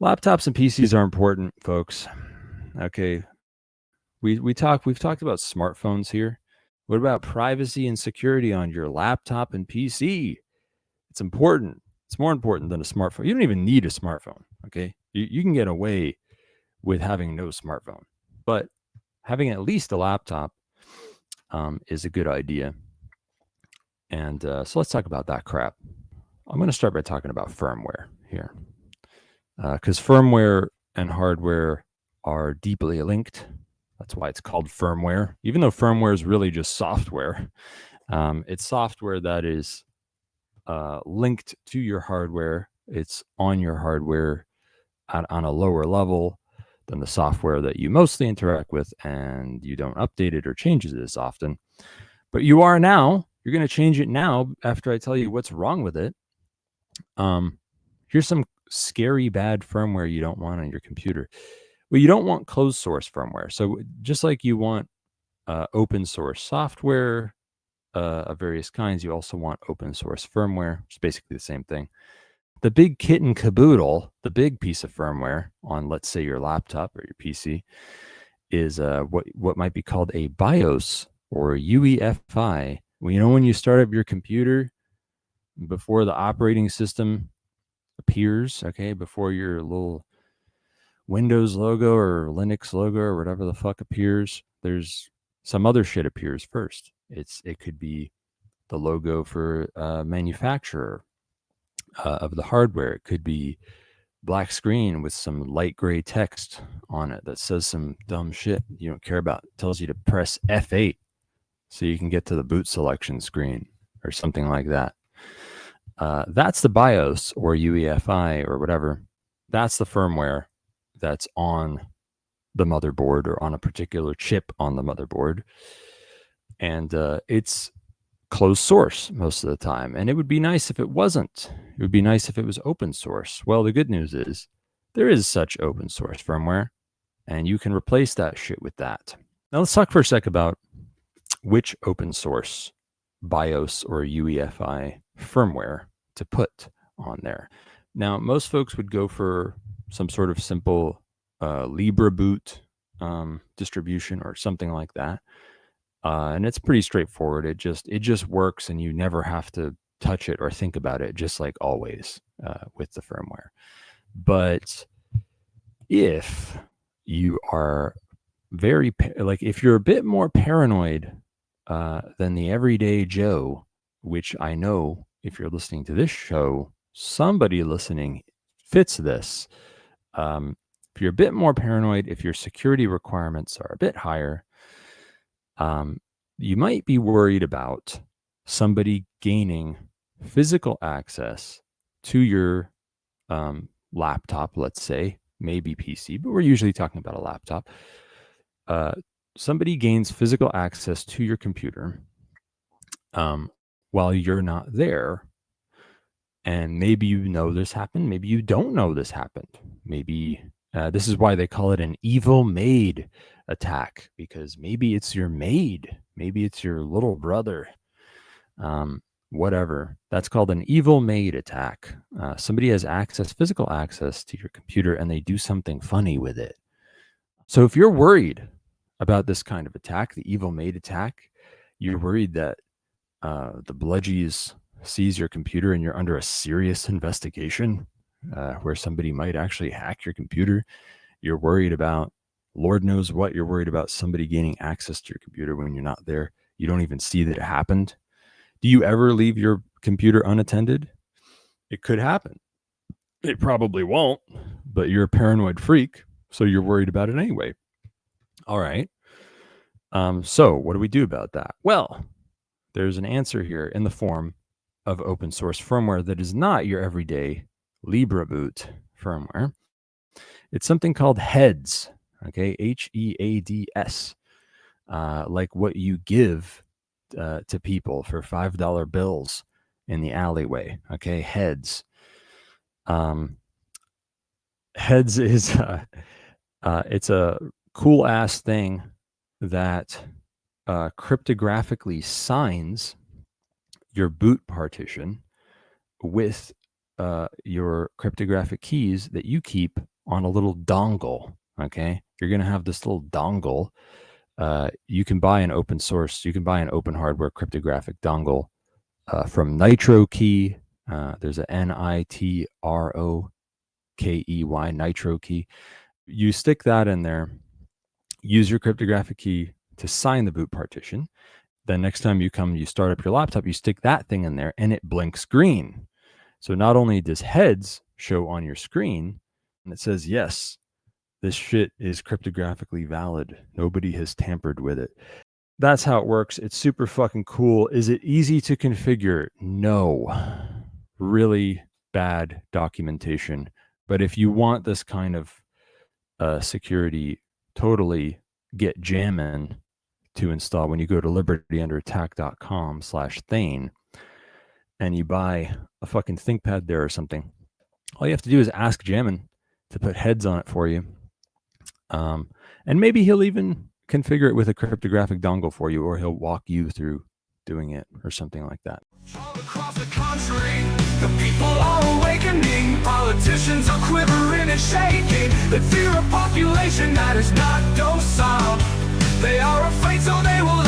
Laptops and PCs are important, folks. Okay. We've talked about smartphones here. What about privacy and security on your laptop and PC? It's important. It's more important than a smartphone. You don't even need a smartphone. Okay. You can get away with having no smartphone, but having at least a laptop is a good idea. And so let's talk about that crap. I'm going to start by talking about firmware here, because firmware and hardware are deeply linked. That's why it's called firmware, even though firmware is really just software. It's software that is linked to your hardware. It's on your hardware on a lower level than the software that you mostly interact with, and you don't update it or change it as often. But you are now. You're going to change it now after I tell you what's wrong with it. Here's some scary bad firmware you don't want on your computer. Well, you don't want closed source firmware. So just like you want open source software of various kinds, you also want open source firmware, which is basically the same thing. The big kit and caboodle, the big piece of firmware on, let's say, your laptop or your PC, is what might be called a BIOS or UEFI. Well, when you start up your computer, before the operating system appears, okay, before your little Windows logo or Linux logo or whatever the fuck appears, there's some other shit appears first. It could be the logo for manufacturer of the hardware. It could be black screen with some light gray text on it that says some dumb shit you don't care about. It tells you to press F8 so you can get to the boot selection screen or something like that. That's the BIOS or UEFI or whatever. That's the firmware that's on the motherboard or on a particular chip on the motherboard. And it's closed source most of the time. And it would be nice if it wasn't. It would be nice if it was open source. Well, the good news is there is such open source firmware, and you can replace that shit with that. Now let's talk for a sec about which open source BIOS or UEFI firmware to put on there. Now, most folks would go for some sort of simple LibreBoot distribution or something like that. And it's pretty straightforward. It just works, and you never have to touch it or think about it, just like always with the firmware. But if you are if you're a bit more paranoid than the everyday Joe, which I know if you're listening to this show, somebody listening fits this. If you're a bit more paranoid, if your security requirements are a bit higher, you might be worried about somebody gaining physical access to your laptop, let's say, maybe PC, but we're usually talking about a laptop. Somebody gains physical access to your computer while you're not there. And maybe you know this happened. Maybe you don't know this happened. Maybe this is why they call it an evil maid attack, because maybe it's your maid. Maybe it's your little brother. Whatever. That's called an evil maid attack. Somebody has physical access to your computer, and they do something funny with it. So if you're worried about this kind of attack, the evil maid attack, you're worried that the bludgies sees your computer and you're under a serious investigation where somebody might actually hack your computer. You're worried about Lord knows what. You're worried about somebody gaining access to your computer when you're not there. You don't even see that it happened. Do you ever leave your computer unattended? It could happen. It probably won't, but you're a paranoid freak, so you're worried about it anyway. All right. So what do we do about that? Well, there's an answer here in the form of open source firmware that is not your everyday LibreBoot firmware. It's something called HEADS, okay, HEADS, like what you give to people for $5 bills in the alleyway, okay, HEADS. HEADS is it's a cool ass thing that cryptographically signs your boot partition with your cryptographic keys that you keep on a little dongle. Okay, you're going to have this little dongle. You can buy an open source, you can buy an open hardware cryptographic dongle from NitroKey. There's a NitroKey, NitroKey. You stick that in there, use your cryptographic key to sign the boot partition. Then next time you start up your laptop, you stick that thing in there and it blinks green. So not only does heads show on your screen, and it says, yes, this shit is cryptographically valid. Nobody has tampered with it. That's how it works. It's super fucking cool. Is it easy to configure? No. Really bad documentation. But if you want this kind of security, totally get jamming to install. When you go to libertyunderattack.com/Thane and you buy a fucking ThinkPad there or something, all you have to do is ask Jammin to put heads on it for you. And maybe he'll even configure it with a cryptographic dongle for you, or he'll walk you through doing it or something like that. All across the country, the people are awakening. Politicians are quivering and shaking. They fear a population that is not docile. They are afraid, so they will